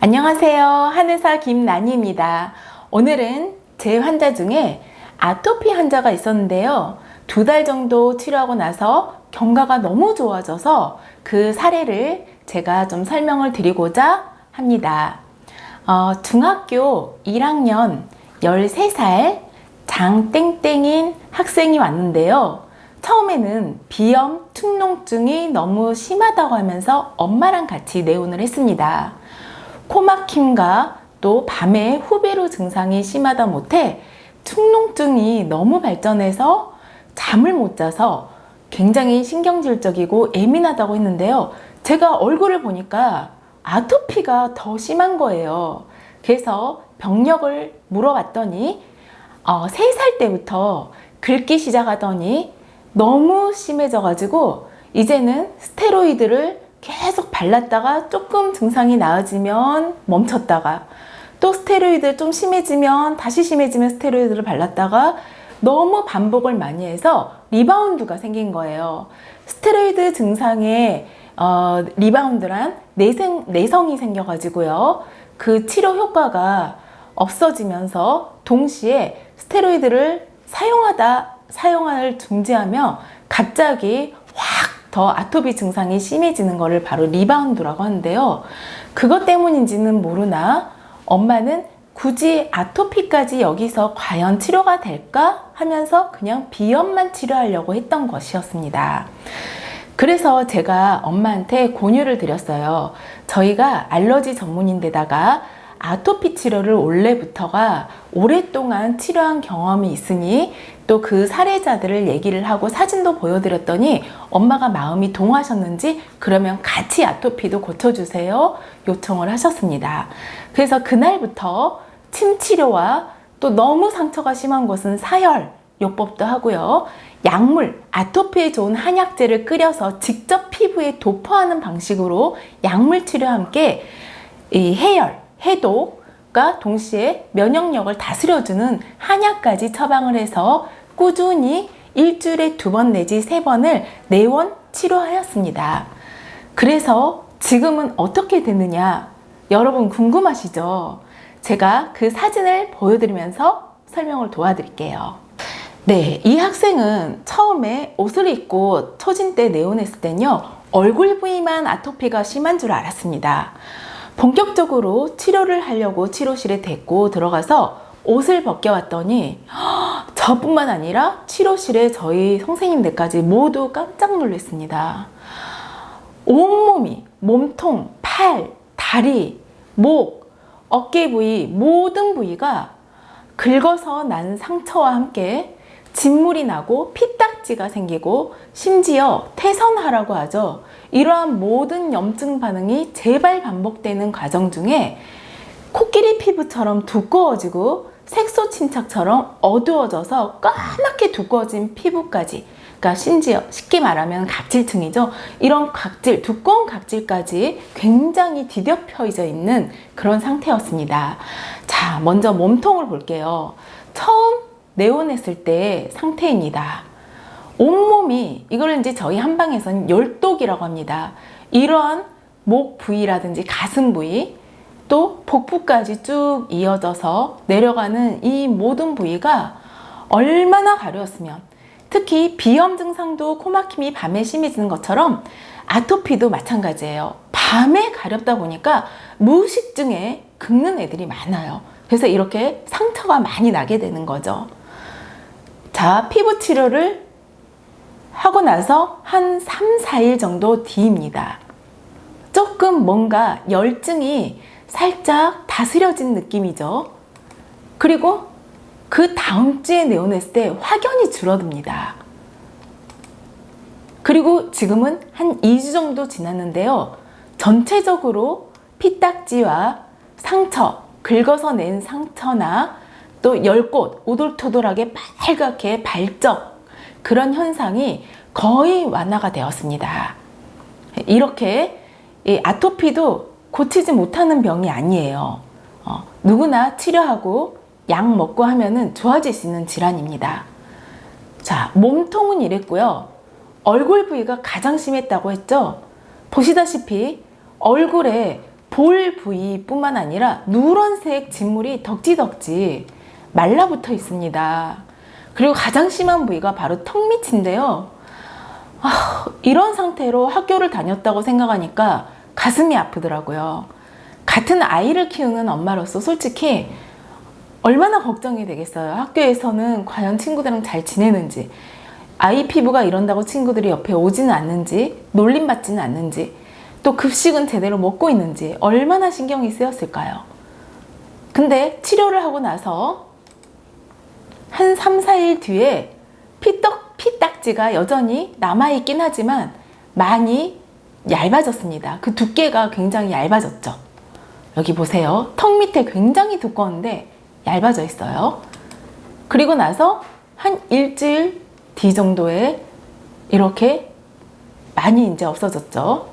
안녕하세요. 한의사 김나니입니다. 오늘은 제 환자 중에 아토피 환자가 있었는데요. 2달 정도 치료하고 나서 경과가 너무 좋아져서 그 사례를 제가 좀 설명을 드리고자 합니다. 중학교 1학년 13살 장땡땡인 학생이 왔는데요. 처음에는 비염, 축농증이 너무 심하다고 하면서 엄마랑 같이 내원을 했습니다. 코막힘과 또 밤에 후배로 증상이 심하다 못해 축농증이 너무 발전해서 잠을 못 자서 굉장히 신경질적이고 예민하다고 했는데요. 제가 얼굴을 보니까 아토피가 더 심한 거예요. 그래서 병력을 물어봤더니 3살 때부터 긁기 시작하더니 너무 심해져가지고 이제는 스테로이드를 계속 발랐다가 조금 증상이 나아지면 멈췄다가 또 스테로이드 좀 심해지면 다시 심해지면 스테로이드를 발랐다가 너무 반복을 많이 해서 리바운드가 생긴 거예요. 스테로이드 증상에 리바운드란 내성이 생겨가지고요. 그 치료 효과가 없어지면서 동시에 스테로이드를 사용을 중지하며 갑자기 확 더 아토피 증상이 심해지는 것을 바로 리바운드라고 하는데요. 그것 때문인지는 모르나 엄마는 굳이 아토피까지 여기서 과연 치료가 될까 하면서 그냥 비염만 치료하려고 했던 것이었습니다. 그래서 제가 엄마한테 권유를 드렸어요. 저희가 알러지 전문인데다가 아토피 치료를 원래부터가 오랫동안 치료한 경험이 있으니 또 그 사례자들을 얘기를 하고 사진도 보여드렸더니 엄마가 마음이 동하셨는지 그러면 같이 아토피도 고쳐주세요 요청을 하셨습니다. 그래서 그날부터 침 치료와 또 너무 상처가 심한 곳은 사열 요법도 하고요. 약물, 아토피에 좋은 한약재를 끓여서 직접 피부에 도포하는 방식으로 약물 치료와 함께 이 해열, 해독과 동시에 면역력을 다스려주는 한약까지 처방을 해서 꾸준히 일주일에 2번 내지 3번을 내원 치료하였습니다. 그래서 지금은 어떻게 됐느냐? 여러분 궁금하시죠? 제가 그 사진을 보여드리면서 설명을 도와드릴게요. 네, 이 학생은 처음에 옷을 입고 처진 때 내원했을 땐요, 얼굴 부위만 아토피가 심한 줄 알았습니다. 본격적으로 치료를 하려고 치료실에 데리고 들어가서 옷을 벗겨왔더니 저뿐만 아니라 치료실에 저희 선생님들까지 모두 깜짝 놀랐습니다. 온몸이, 몸통, 팔, 다리, 목, 어깨 부위 모든 부위가 긁어서 난 상처와 함께 진물이 나고 피딱지가 생기고 심지어 태선하라고 하죠. 이러한 모든 염증 반응이 재발 반복되는 과정 중에 코끼리 피부처럼 두꺼워지고 색소 침착처럼 어두워져서 까맣게 두꺼워진 피부까지, 그러니까 심지어 쉽게 말하면 각질층이죠. 이런 각질, 두꺼운 각질까지 굉장히 뒤덮여져 있는 그런 상태였습니다. 자, 먼저 몸통을 볼게요. 처음 내원했을 때 상태입니다. 온몸이, 이걸 이제 저희 한방에서는 열독이라고 합니다. 이러한 목 부위라든지 가슴 부위, 또 복부까지 쭉 이어져서 내려가는 이 모든 부위가 얼마나 가려웠으면, 특히 비염 증상도 코막힘이 밤에 심해지는 것처럼 아토피도 마찬가지예요. 밤에 가렵다 보니까 무의식중에 긁는 애들이 많아요. 그래서 이렇게 상처가 많이 나게 되는 거죠. 자, 피부 치료를 하고 나서 한 3, 4일 정도 뒤입니다. 조금 뭔가 열증이 살짝 다스려진 느낌이죠. 그리고 그 다음 주에 내원했을 때 확연히 줄어듭니다. 그리고 지금은 한 2주 정도 지났는데요. 전체적으로 피딱지와 상처, 긁어서 낸 상처나 또 열꽃, 오돌토돌하게 빨갛게 발적, 그런 현상이 거의 완화가 되었습니다. 이렇게 이 아토피도 고치지 못하는 병이 아니에요. 누구나 치료하고 약 먹고 하면은 좋아질 수 있는 질환입니다. 자, 몸통은 이랬고요. 얼굴 부위가 가장 심했다고 했죠. 보시다시피 얼굴에 볼 부위뿐만 아니라 누런색 진물이 덕지덕지 말라붙어 있습니다. 그리고 가장 심한 부위가 바로 턱 밑인데요. 이런 상태로 학교를 다녔다고 생각하니까 가슴이 아프더라고요. 같은 아이를 키우는 엄마로서 솔직히 얼마나 걱정이 되겠어요. 학교에서는 과연 친구들이랑 잘 지내는지, 아이 피부가 이런다고 친구들이 옆에 오지는 않는지, 놀림받지는 않는지, 또 급식은 제대로 먹고 있는지 얼마나 신경이 쓰였을까요? 근데 치료를 하고 나서 한 3, 4일 뒤에 피딱지가 여전히 남아있긴 하지만 많이 얇아졌습니다. 그 두께가 굉장히 얇아졌죠. 여기 보세요. 턱 밑에 굉장히 두꺼운데 얇아져 있어요. 그리고 나서 한 일주일 뒤 정도에 이렇게 많이 이제 없어졌죠.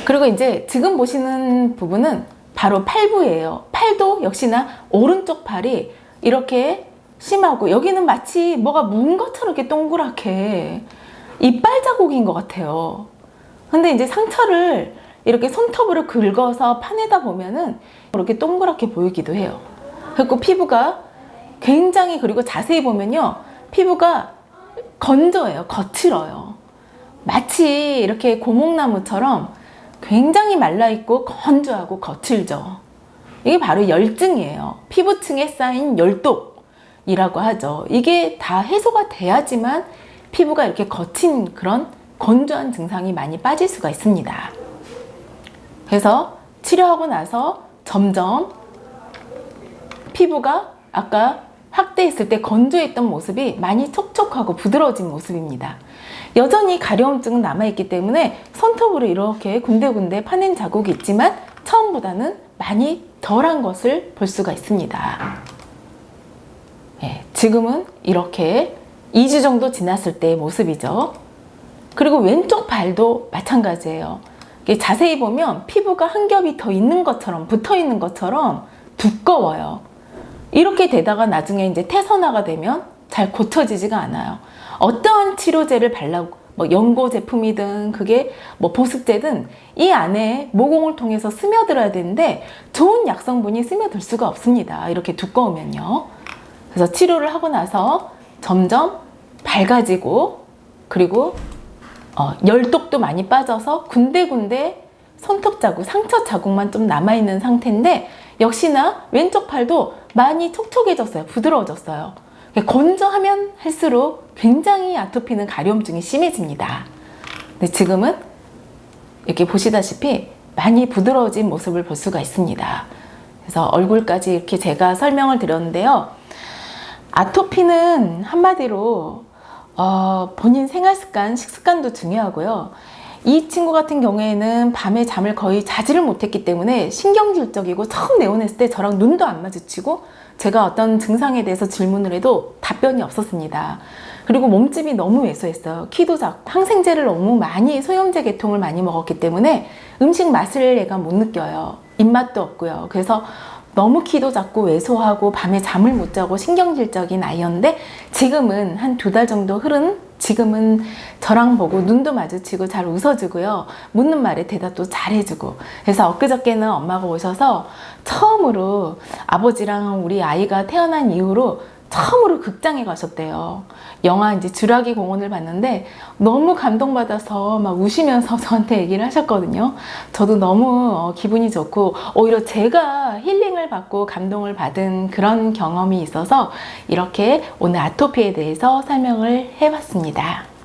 그리고 이제 지금 보시는 부분은 바로 팔부예요. 팔도 역시나 오른쪽 팔이 이렇게 심하고, 여기는 마치 뭐가 문 것처럼 이렇게 동그랗게 이빨 자국인 것 같아요. 근데 이제 상처를 이렇게 손톱으로 긁어서 파내다 보면은 이렇게 동그랗게 보이기도 해요. 그리고 피부가 굉장히, 그리고 자세히 보면요, 피부가 건조해요. 거칠어요. 마치 이렇게 고목나무처럼 굉장히 말라있고 건조하고 거칠죠. 이게 바로 열증이에요. 피부층에 쌓인 열독이라고 하죠. 이게 다 해소가 돼야지만 피부가 이렇게 거친 그런 건조한 증상이 많이 빠질 수가 있습니다. 그래서 치료하고 나서 점점 피부가 아까 확대했을 때 건조했던 모습이 많이 촉촉하고 부드러워진 모습입니다. 여전히 가려움증은 남아있기 때문에 손톱으로 이렇게 군데군데 파낸 자국이 있지만 처음보다는 많이 덜한 것을 볼 수가 있습니다. 네, 지금은 이렇게 2주 정도 지났을 때의 모습이죠. 그리고 왼쪽 발도 마찬가지예요. 자세히 보면 피부가 한 겹이 더 있는 것처럼, 붙어 있는 것처럼 두꺼워요. 이렇게 되다가 나중에 이제 태선화가 되면 잘 고쳐지지가 않아요. 어떠한 치료제를 발라고, 뭐 연고 제품이든 그게 뭐 보습제든 이 안에 모공을 통해서 스며들어야 되는데 좋은 약성분이 스며들 수가 없습니다. 이렇게 두꺼우면요. 그래서 치료를 하고 나서 점점 밝아지고, 그리고 열독도 많이 빠져서 군데군데 손톱 자국, 상처 자국만 좀 남아있는 상태인데, 역시나 왼쪽 팔도 많이 촉촉해졌어요. 부드러워졌어요. 건조하면 할수록 굉장히 아토피는 가려움증이 심해집니다. 근데 지금은 이렇게 보시다시피 많이 부드러워진 모습을 볼 수가 있습니다. 그래서 얼굴까지 이렇게 제가 설명을 드렸는데요. 아토피는 한마디로 본인 생활습관, 식습관도 중요하고요. 이 친구 같은 경우에는 밤에 잠을 거의 자지를 못했기 때문에 신경질적이고, 처음 내원했을 때 저랑 눈도 안 마주치고 제가 어떤 증상에 대해서 질문을 해도 답변이 없었습니다. 그리고 몸집이 너무 왜소했어요. 키도 작고 항생제를 너무 많이, 소염제 계통을 많이 먹었기 때문에 음식 맛을 얘가 못 느껴요. 입맛도 없고요. 그래서 너무 키도 작고 왜소하고 밤에 잠을 못 자고 신경질적인 아이였는데, 지금은 한 2달 정도 흐른 지금은 저랑 보고 눈도 마주치고 잘 웃어주고요. 묻는 말에 대답도 잘해주고. 그래서 엊그저께는 엄마가 오셔서 처음으로, 아버지랑 우리 아이가 태어난 이후로 처음으로 극장에 가셨대요. 영화 이제 쥬라기 공원을 봤는데 너무 감동받아서 막 우시면서 저한테 얘기를 하셨거든요. 저도 너무 기분이 좋고, 오히려 제가 힐링을 받고 감동을 받은 그런 경험이 있어서 이렇게 오늘 아토피에 대해서 설명을 해봤습니다.